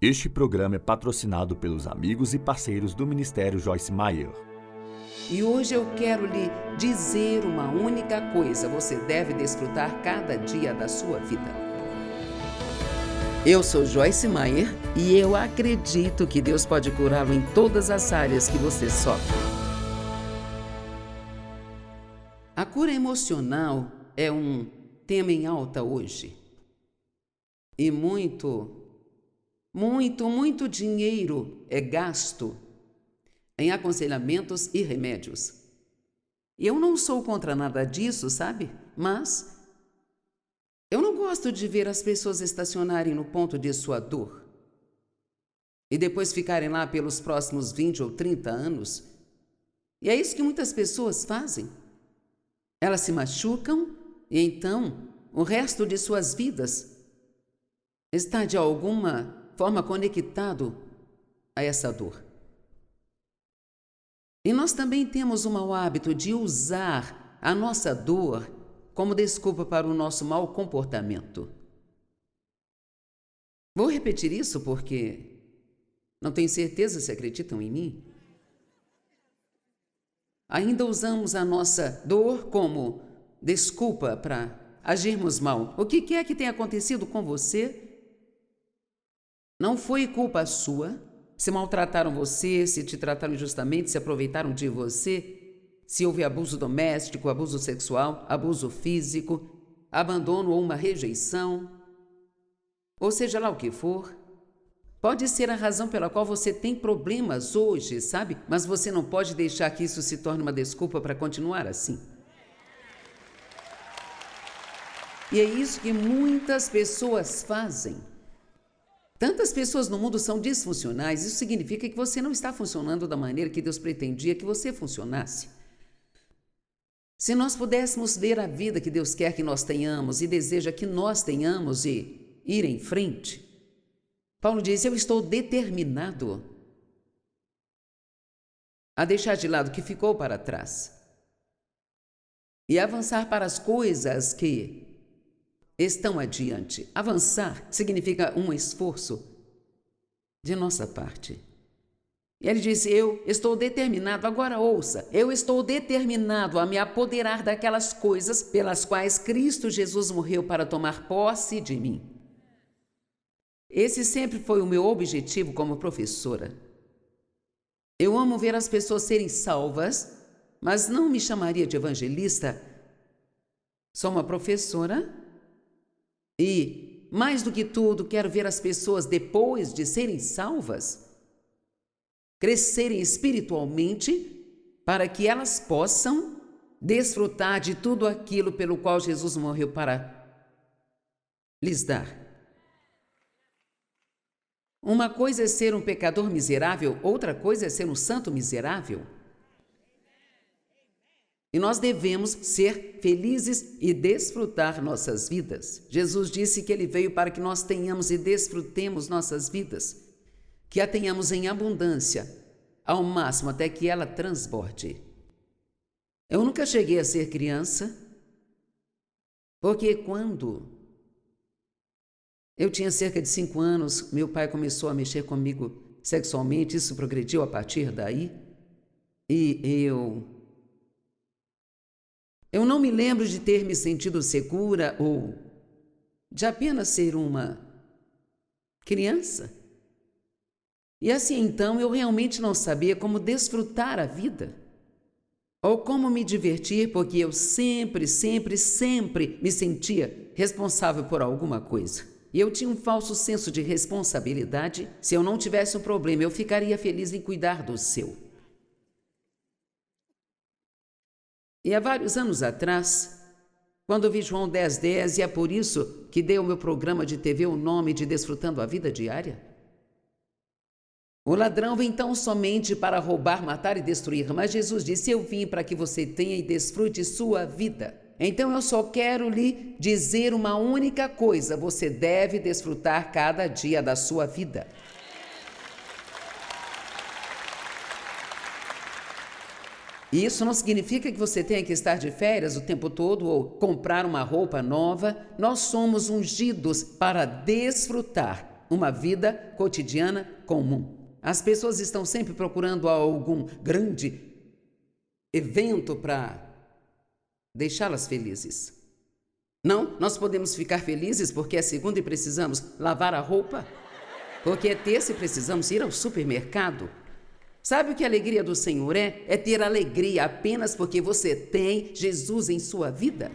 Este programa é patrocinado pelos amigos e parceiros do Ministério Joyce Meyer. E hoje eu quero lhe dizer uma única coisa: você deve desfrutar cada dia da sua vida. Eu sou Joyce Meyer e eu acredito que Deus pode curá-lo em todas as áreas que você sofre. A cura emocional é um tema em alta hoje. E muito dinheiro é gasto em aconselhamentos e remédios. E eu não sou contra nada disso, sabe? Mas eu não gosto de ver as pessoas estacionarem no ponto de sua dor e depois ficarem lá pelos próximos 20 ou 30 anos. E é isso que muitas pessoas fazem. Elas se machucam e então o resto de suas vidas está de alguma forma conectado a essa dor. E nós também temos o mau hábito de usar a nossa dor como desculpa para o nosso mau comportamento. Vou repetir isso porque não tenho certeza se acreditam em mim. Ainda usamos a nossa dor como desculpa para agirmos mal. O que quer que tenha acontecido com você não foi culpa sua. Se maltrataram você, se te trataram injustamente, se aproveitaram de você, se houve abuso doméstico, abuso sexual, abuso físico, abandono ou uma rejeição, ou seja lá o que for, pode ser a razão pela qual você tem problemas hoje, sabe? Mas você não pode deixar que isso se torne uma desculpa para continuar assim. E é isso que muitas pessoas fazem. Tantas pessoas no mundo são disfuncionais, isso significa que você não está funcionando da maneira que Deus pretendia que você funcionasse. Se nós pudéssemos ver a vida que Deus quer que nós tenhamos e deseja que nós tenhamos e ir em frente, Paulo diz: eu estou determinado a deixar de lado o que ficou para trás e avançar para as coisas que estão adiante. Avançar significa um esforço de nossa parte. E ele diz: eu estou determinado, agora ouça, eu estou determinado a me apoderar daquelas coisas pelas quais Cristo Jesus morreu para tomar posse de mim. Esse sempre foi o meu objetivo como professora. Eu amo ver as pessoas serem salvas, mas não me chamaria de evangelista. Sou uma professora. E, mais do que tudo, quero ver as pessoas, depois de serem salvas, crescerem espiritualmente para que elas possam desfrutar de tudo aquilo pelo qual Jesus morreu para lhes dar. Uma coisa é ser um pecador miserável, outra coisa é ser um santo miserável. E nós devemos ser felizes e desfrutar nossas vidas. Jesus disse que Ele veio para que nós tenhamos e desfrutemos nossas vidas, que a tenhamos em abundância, ao máximo até que ela transborde. Eu nunca cheguei a ser criança, porque quando eu tinha cerca de 5 anos, meu pai começou a mexer comigo sexualmente, isso progrediu a partir daí, e eu não me lembro de ter me sentido segura ou de apenas ser uma criança. E assim então eu realmente não sabia como desfrutar a vida ou como me divertir, porque eu sempre me sentia responsável por alguma coisa. E eu tinha um falso senso de responsabilidade. Se eu não tivesse um problema, eu ficaria feliz em cuidar do seu. E há vários anos atrás, quando eu vi João 10:10, e é por isso que dei ao meu programa de TV o nome de Desfrutando a Vida Diária. O ladrão vem tão somente para roubar, matar e destruir, mas Jesus disse: eu vim para que você tenha e desfrute sua vida. Então eu só quero lhe dizer uma única coisa: você deve desfrutar cada dia da sua vida. E isso não significa que você tenha que estar de férias o tempo todo ou comprar uma roupa nova. Nós somos ungidos para desfrutar uma vida cotidiana comum. As pessoas estão sempre procurando algum grande evento para deixá-las felizes. Não, nós podemos ficar felizes porque é segunda e precisamos lavar a roupa, porque é terça e precisamos ir ao supermercado. Sabe o que a alegria do Senhor é? É ter alegria apenas porque você tem Jesus em sua vida.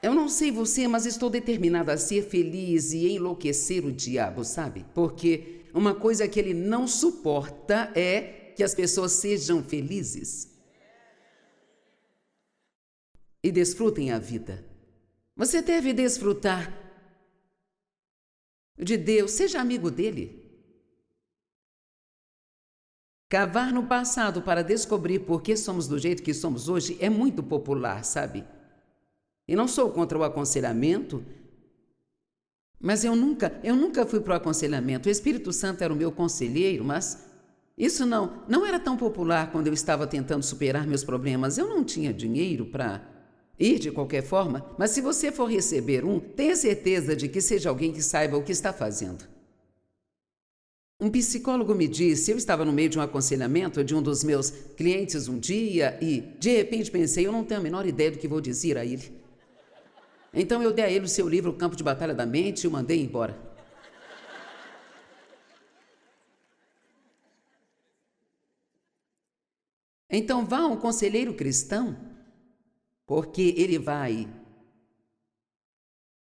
Eu não sei você, mas estou determinada a ser feliz e enlouquecer o diabo, sabe? Porque uma coisa que ele não suporta é que as pessoas sejam felizes e desfrutem a vida. Você deve desfrutar de Deus, seja amigo dele. Cavar no passado para descobrir por que somos do jeito que somos hoje é muito popular, sabe? E não sou contra o aconselhamento, mas eu nunca fui para o aconselhamento. O Espírito Santo era o meu conselheiro, mas isso não era tão popular quando eu estava tentando superar meus problemas. Eu não tinha dinheiro para ir de qualquer forma, mas se você for receber tenha certeza de que seja alguém que saiba o que está fazendo. Um psicólogo me disse, eu estava no meio de um aconselhamento de um dos meus clientes um dia e, de repente, pensei, eu não tenho a menor ideia do que vou dizer a ele. Então eu dei a ele o seu livro, O Campo de Batalha da Mente, e o mandei embora. Então vá a um conselheiro cristão, porque ele vai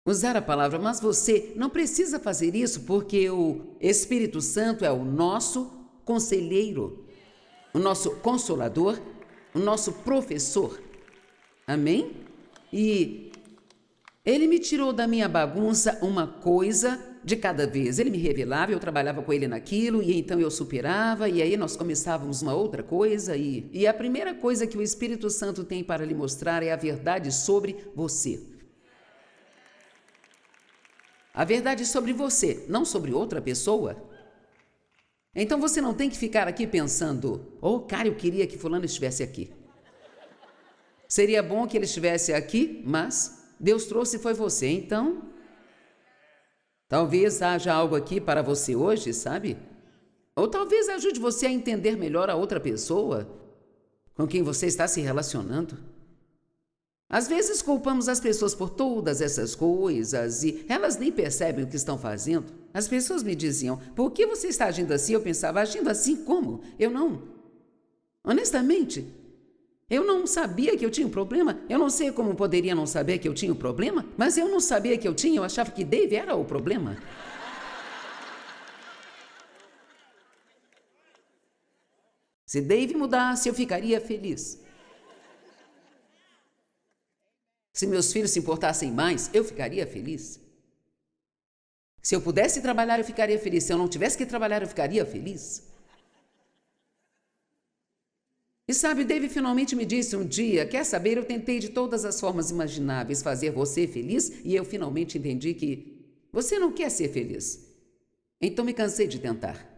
usar a palavra, mas você não precisa fazer isso, porque o Espírito Santo é o nosso conselheiro, o nosso consolador, o nosso professor. Amém? E ele me tirou da minha bagunça uma coisa de cada vez. Ele me revelava, eu trabalhava com ele naquilo, e então eu superava, e aí nós começávamos uma outra coisa. E a primeira coisa que o Espírito Santo tem para lhe mostrar é a verdade sobre você. A verdade sobre você, não sobre outra pessoa. Então você não tem que ficar aqui pensando, cara, eu queria que fulano estivesse aqui. Seria bom que ele estivesse aqui, mas Deus trouxe e foi você. Então, talvez haja algo aqui para você hoje, sabe? Ou talvez ajude você a entender melhor a outra pessoa com quem você está se relacionando. Às vezes culpamos as pessoas por todas essas coisas e elas nem percebem o que estão fazendo. As pessoas me diziam, por que você está agindo assim? Eu pensava, agindo assim como? Eu não. Honestamente, eu não sabia que eu tinha um problema. Eu não sei como poderia não saber que eu tinha um problema, mas eu não sabia que eu tinha, eu achava que Dave era o problema. Se Dave mudasse, eu ficaria feliz. Se meus filhos se importassem mais, eu ficaria feliz. Se eu pudesse trabalhar, eu ficaria feliz. Se eu não tivesse que trabalhar, eu ficaria feliz. E sabe, Dave finalmente me disse um dia, quer saber, eu tentei de todas as formas imagináveis fazer você feliz e eu finalmente entendi que você não quer ser feliz. Então me cansei de tentar.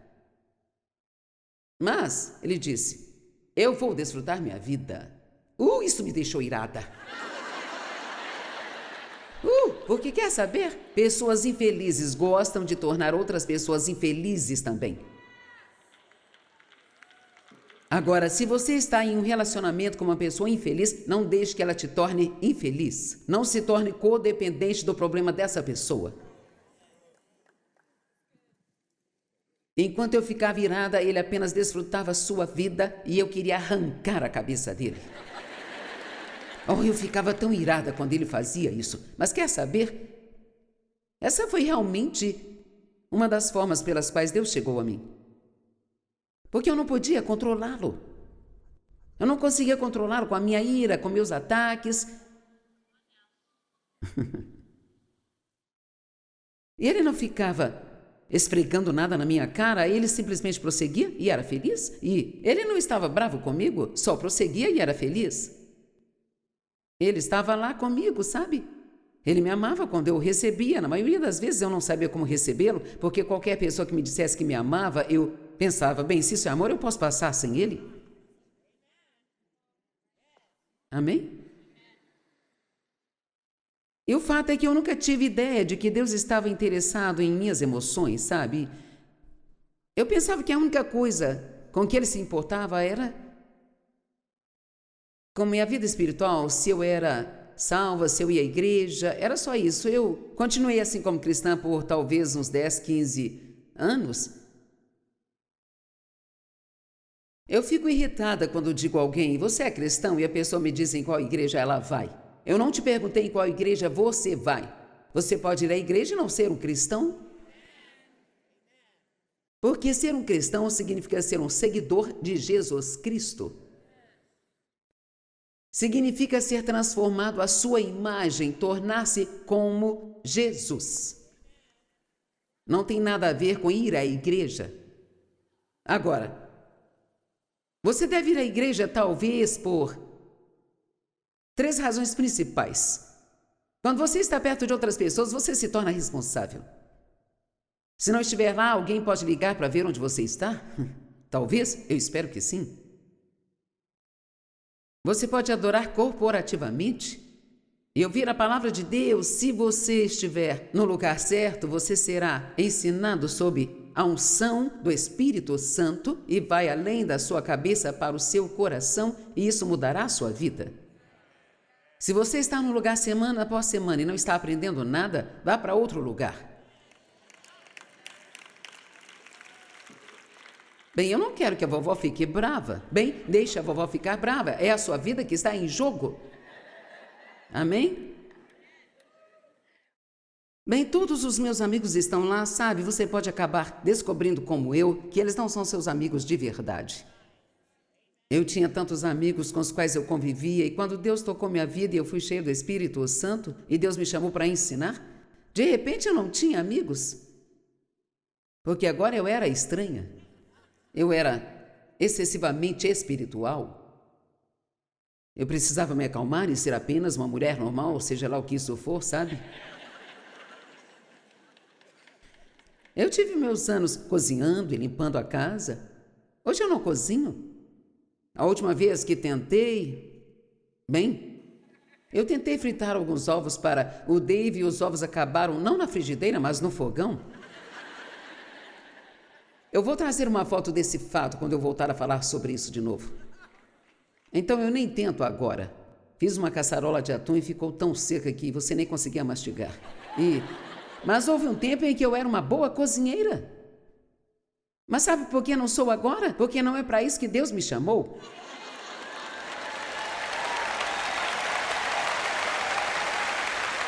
Mas, ele disse, eu vou desfrutar minha vida. Isso me deixou irada. Porque quer saber? Pessoas infelizes gostam de tornar outras pessoas infelizes também. Agora, se você está em um relacionamento com uma pessoa infeliz, não deixe que ela te torne infeliz. Não se torne codependente do problema dessa pessoa. Enquanto eu ficava irada, ele apenas desfrutava sua vida e eu queria arrancar a cabeça dele. Eu ficava tão irada quando ele fazia isso. Mas quer saber? Essa foi realmente uma das formas pelas quais Deus chegou a mim. Porque eu não podia controlá-lo. Eu não conseguia controlá-lo com a minha ira, com meus ataques. E ele não ficava esfregando nada na minha cara, ele simplesmente prosseguia e era feliz. E ele não estava bravo comigo, só prosseguia e era feliz. Ele estava lá comigo, sabe? Ele me amava quando eu o recebia. Na maioria das vezes eu não sabia como recebê-lo, porque qualquer pessoa que me dissesse que me amava, eu pensava, bem, se isso é amor, eu posso passar sem ele. Amém? E o fato é que eu nunca tive ideia de que Deus estava interessado em minhas emoções, sabe? Eu pensava que a única coisa com que Ele se importava era com minha vida espiritual, se eu era salva, se eu ia à igreja, era só isso. Eu continuei assim como cristã por talvez uns 10, 15 anos. Eu fico irritada quando digo a alguém, você é cristão? E a pessoa me diz em qual igreja ela vai. Eu não te perguntei em qual igreja você vai. Você pode ir à igreja e não ser um cristão? Porque ser um cristão significa ser um seguidor de Jesus Cristo. Significa ser transformado à sua imagem, tornar-se como Jesus. Não tem nada a ver com ir à igreja. Agora, você deve ir à igreja talvez por 3 razões principais. Quando você está perto de outras pessoas, você se torna responsável. Se não estiver lá, alguém pode ligar para ver onde você está? Talvez, eu espero que sim. Você pode adorar corporativamente e ouvir a palavra de Deus. Se você estiver no lugar certo, você será ensinado sob a unção do Espírito Santo e vai além da sua cabeça para o seu coração, e isso mudará a sua vida. Se você está num lugar semana após semana e não está aprendendo nada, vá para outro lugar. Bem, eu não quero que a vovó fique brava. Bem, deixe a vovó ficar brava. É a sua vida que está em jogo. Amém? Bem, todos os meus amigos estão lá, sabe? Você pode acabar descobrindo, como eu, que eles não são seus amigos de verdade. Eu tinha tantos amigos com os quais eu convivia, e quando Deus tocou minha vida e eu fui cheio do Espírito Santo, e Deus me chamou para ensinar, de repente eu não tinha amigos. Porque agora eu era estranha. Eu era excessivamente espiritual. Eu precisava me acalmar e ser apenas uma mulher normal, seja lá o que isso for, sabe? Eu tive meus anos cozinhando e limpando a casa. Hoje eu não cozinho. A última vez que tentei... Bem, eu tentei fritar alguns ovos para o Dave e os ovos acabaram não na frigideira, mas no fogão. Eu vou trazer uma foto desse fato quando eu voltar a falar sobre isso de novo. Então eu nem tento agora. Fiz uma caçarola de atum e ficou tão seca que você nem conseguia mastigar. Mas houve um tempo em que eu era uma boa cozinheira. Mas sabe por que não sou agora? Porque não é para isso que Deus me chamou.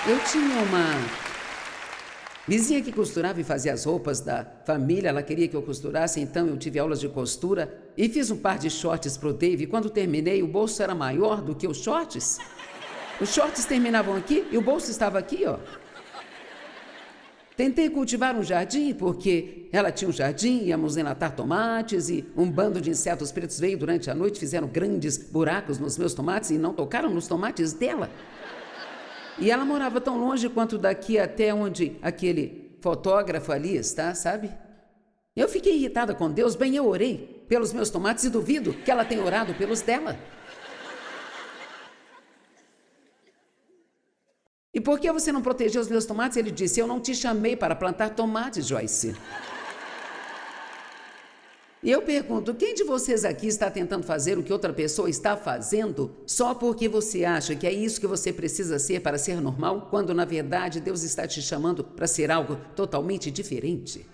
Eu tinha uma vizinha que costurava e fazia as roupas da família. Ela queria que eu costurasse, então eu tive aulas de costura e fiz um par de shorts para o Dave. E quando terminei, o bolso era maior do que os shorts. Os shorts terminavam aqui e o bolso estava aqui, ó. Tentei cultivar um jardim, porque ela tinha um jardim, íamos enlatar tomates e um bando de insetos pretos veio durante a noite, fizeram grandes buracos nos meus tomates e não tocaram nos tomates dela. E ela morava tão longe quanto daqui até onde aquele fotógrafo ali está, sabe? Eu fiquei irritada com Deus, bem, eu orei pelos meus tomates e duvido que ela tenha orado pelos dela. E por que você não protegeu os meus tomates? Ele disse, eu não te chamei para plantar tomates, Joyce. E eu pergunto, quem de vocês aqui está tentando fazer o que outra pessoa está fazendo só porque você acha que é isso que você precisa ser para ser normal, quando na verdade Deus está te chamando para ser algo totalmente diferente?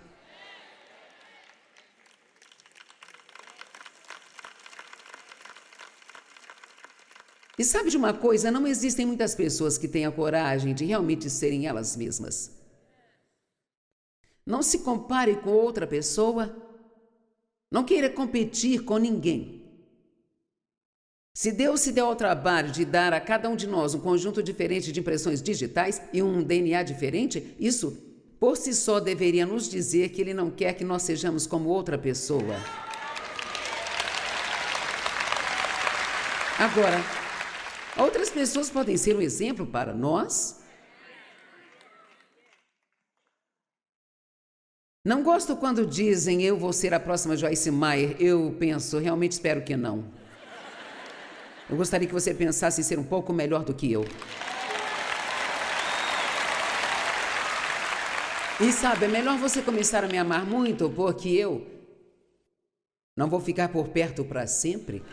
E sabe de uma coisa? Não existem muitas pessoas que têm a coragem de realmente serem elas mesmas. Não se compare com outra pessoa. Não queira competir com ninguém. Se Deus se deu ao trabalho de dar a cada um de nós um conjunto diferente de impressões digitais e um DNA diferente, isso, por si só, deveria nos dizer que Ele não quer que nós sejamos como outra pessoa. Agora, outras pessoas podem ser um exemplo para nós. Não gosto quando dizem, eu vou ser a próxima Joyce Meyer. Eu penso, realmente espero que não. Eu gostaria que você pensasse em ser um pouco melhor do que eu. E sabe, é melhor você começar a me amar muito, porque eu não vou ficar por perto para sempre.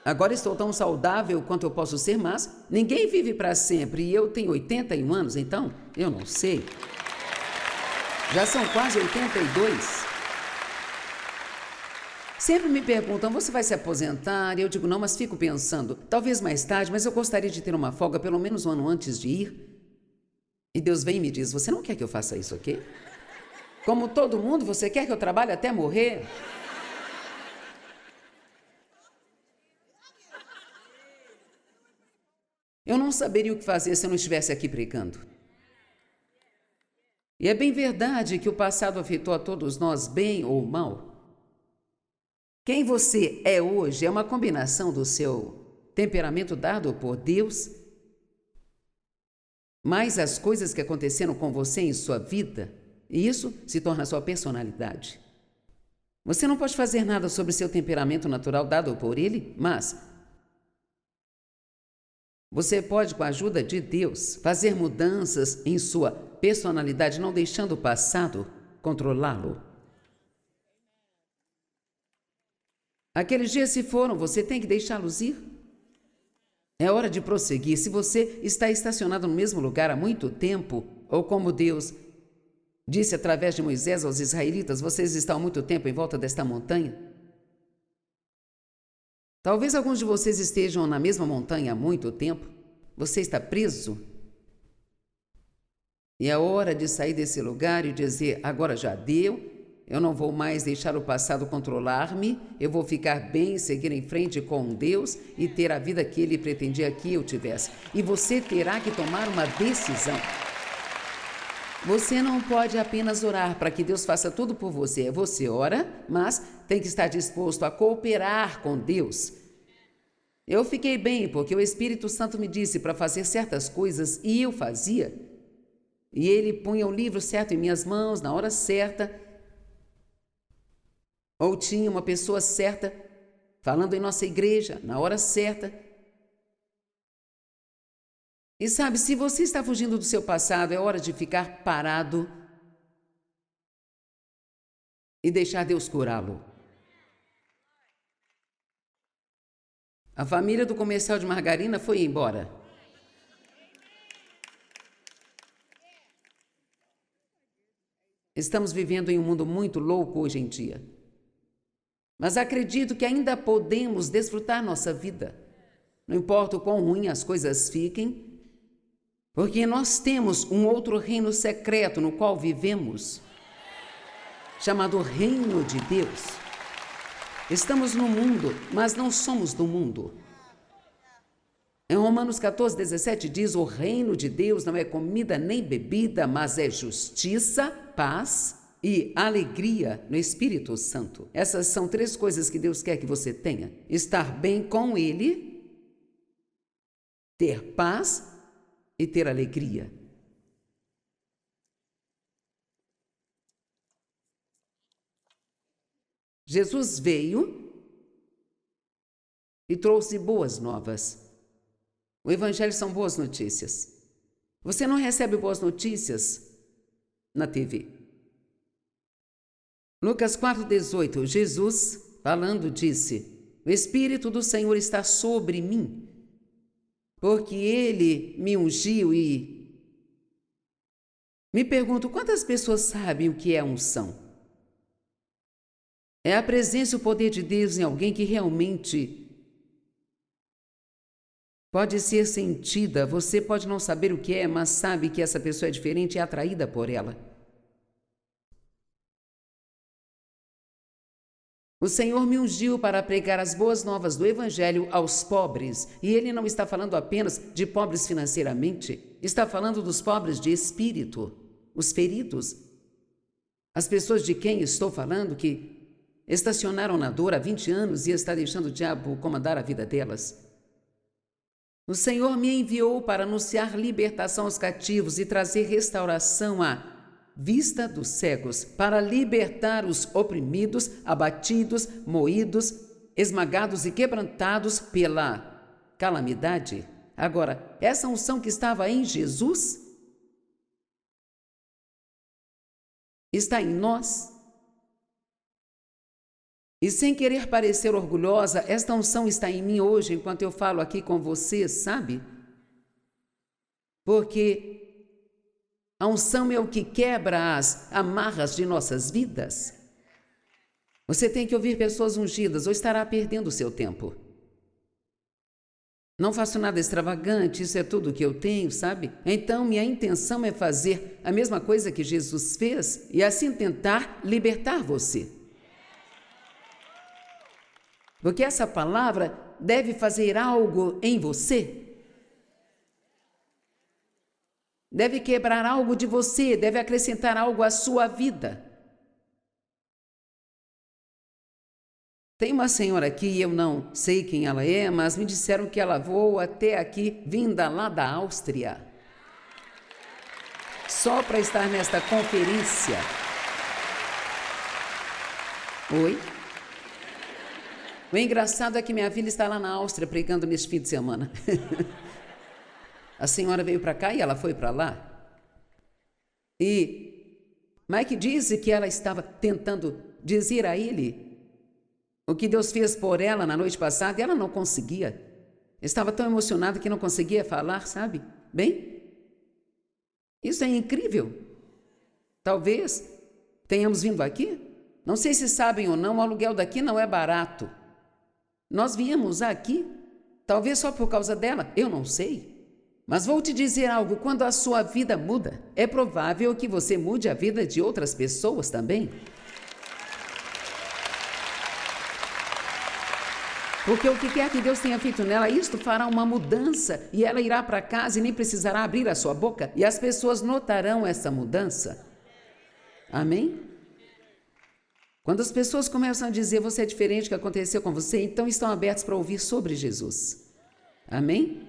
Agora estou tão saudável quanto eu posso ser, mas ninguém vive para sempre. E eu tenho 81 anos, então eu não sei. Já são quase 82. Sempre me perguntam, você vai se aposentar? E eu digo, não, mas fico pensando, talvez mais tarde, mas eu gostaria de ter uma folga pelo menos um ano antes de ir. E Deus vem e me diz, você não quer que eu faça isso aqui? Como todo mundo, você quer que eu trabalhe até morrer? Eu não saberia o que fazer se eu não estivesse aqui pregando. E é bem verdade que o passado afetou a todos nós, bem ou mal. Quem você é hoje é uma combinação do seu temperamento dado por Deus, mais as coisas que aconteceram com você em sua vida, e isso se torna sua personalidade. Você não pode fazer nada sobre seu temperamento natural dado por ele, mas você pode, com a ajuda de Deus, fazer mudanças em sua personalidade, não deixando o passado controlá-lo. Aqueles dias se foram, você tem que deixá-los ir. É hora de prosseguir. Se você está estacionado no mesmo lugar há muito tempo, ou como Deus disse através de Moisés aos israelitas, vocês estão há muito tempo em volta desta montanha. Talvez alguns de vocês estejam na mesma montanha há muito tempo. Você está preso. E é hora de sair desse lugar e dizer, agora já deu. Eu não vou mais deixar o passado controlar-me, eu vou ficar bem, seguir em frente com Deus e ter a vida que Ele pretendia que eu tivesse. E você terá que tomar uma decisão. Você não pode apenas orar para que Deus faça tudo por você. Você ora, mas tem que estar disposto a cooperar com Deus. Eu fiquei bem porque o Espírito Santo me disse para fazer certas coisas e eu fazia. E Ele punha o livro certo em minhas mãos, na hora certa. Ou tinha uma pessoa certa falando em nossa igreja, na hora certa. E sabe, se você está fugindo do seu passado, é hora de ficar parado e deixar Deus curá-lo. A família do comercial de margarina foi embora. Estamos vivendo em um mundo muito louco hoje em dia. Mas acredito que ainda podemos desfrutar nossa vida. Não importa o quão ruim as coisas fiquem, porque nós temos um outro reino secreto no qual vivemos, chamado Reino de Deus. Estamos no mundo, mas não somos do mundo. Em Romanos 14:17 diz, o reino de Deus não é comida nem bebida, mas é justiça, paz e alegria no Espírito Santo. Essas são 3 coisas que Deus quer que você tenha. Estar bem com Ele, ter paz e ter alegria. Jesus veio e trouxe boas novas. O Evangelho são boas notícias. Você não recebe boas notícias na TV. Lucas 4:18, Jesus, falando, disse, o Espírito do Senhor está sobre mim, porque Ele me ungiu e... Me pergunto, quantas pessoas sabem o que é unção? É a presença e o poder de Deus em alguém que realmente pode ser sentida. Você pode não saber o que é, mas sabe que essa pessoa é diferente e é atraída por ela. O Senhor me ungiu para pregar as boas novas do Evangelho aos pobres. E Ele não está falando apenas de pobres financeiramente, está falando dos pobres de espírito, os feridos. As pessoas de quem estou falando que estacionaram na dor há 20 anos e está deixando o diabo comandar a vida delas. O Senhor me enviou para anunciar libertação aos cativos e trazer restauração à vista dos cegos, para libertar os oprimidos, abatidos, moídos, esmagados e quebrantados pela calamidade. Agora, essa unção que estava em Jesus está em nós. E sem querer parecer orgulhosa, esta unção está em mim hoje, enquanto eu falo aqui com vocês, sabe? Porque a unção é o que quebra as amarras de nossas vidas. Você tem que ouvir pessoas ungidas ou estará perdendo o seu tempo. Não faço nada extravagante, isso é tudo que eu tenho, sabe? Então, minha intenção é fazer a mesma coisa que Jesus fez e assim tentar libertar você. Porque essa palavra deve fazer algo em você. Deve quebrar algo de você, deve acrescentar algo à sua vida. Tem uma senhora aqui, eu não sei quem ela é, mas me disseram que ela voa até aqui, vinda lá da Áustria, só para estar nesta conferência. Oi? O engraçado é que minha filha está lá na Áustria pregando neste fim de semana. A senhora veio para cá e ela foi para lá. E Mike disse que ela estava tentando dizer a ele o que Deus fez por ela na noite passada e ela não conseguia. Estava tão emocionada que não conseguia falar, sabe? Bem, isso é incrível. Talvez tenhamos vindo aqui. Não sei se sabem ou não, o aluguel daqui não é barato. Nós viemos aqui, talvez só por causa dela, eu não sei. Mas vou te dizer algo, quando a sua vida muda, é provável que você mude a vida de outras pessoas também. Porque o que quer que Deus tenha feito nela, isto fará uma mudança e ela irá para casa e nem precisará abrir a sua boca e as pessoas notarão essa mudança. Amém? Quando as pessoas começam a dizer você é diferente do que aconteceu com você, então estão abertos para ouvir sobre Jesus. Amém?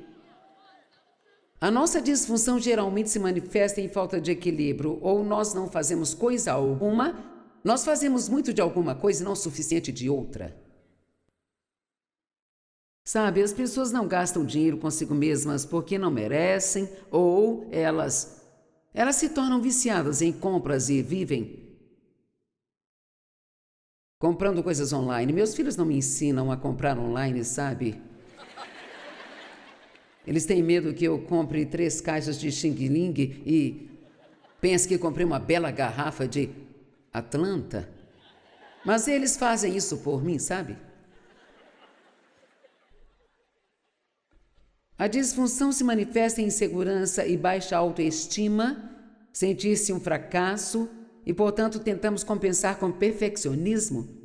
A nossa disfunção geralmente se manifesta em falta de equilíbrio, ou nós não fazemos coisa alguma, nós fazemos muito de alguma coisa e não o suficiente de outra. Sabe, as pessoas não gastam dinheiro consigo mesmas porque não merecem, ou elas se tornam viciadas em compras e vivem comprando coisas online. Meus filhos não me ensinam a comprar online, sabe? Eles têm medo que eu compre 3 caixas de Xing Ling e pense que comprei uma bela garrafa de Atlanta. Mas eles fazem isso por mim, sabe? A disfunção se manifesta em insegurança e baixa autoestima, sentir-se um fracasso e, portanto, tentamos compensar com perfeccionismo.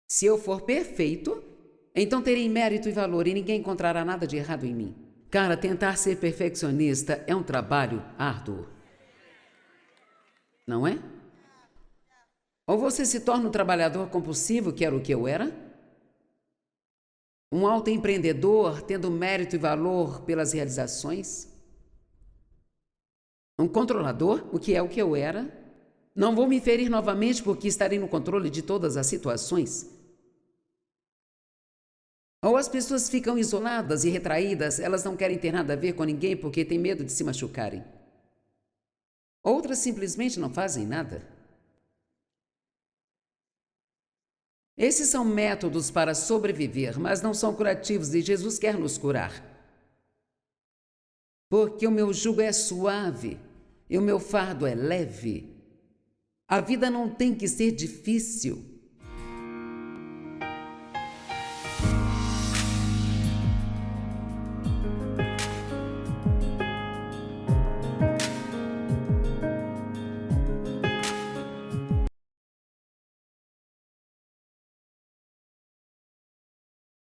Se eu for perfeito, então terei mérito e valor e ninguém encontrará nada de errado em mim. Cara, tentar ser perfeccionista é um trabalho árduo. Não é? Ou você se torna um trabalhador compulsivo, que era o que eu era, um autoempreendedor tendo mérito e valor pelas realizações, um controlador, o que é o que eu era, não vou me ferir novamente porque estarei no controle de todas as situações. Ou as pessoas ficam isoladas e retraídas, elas não querem ter nada a ver com ninguém porque têm medo de se machucarem. Outras simplesmente não fazem nada. Esses são métodos para sobreviver, mas não são curativos e Jesus quer nos curar. Porque o meu jugo é suave e o meu fardo é leve. A vida não tem que ser difícil.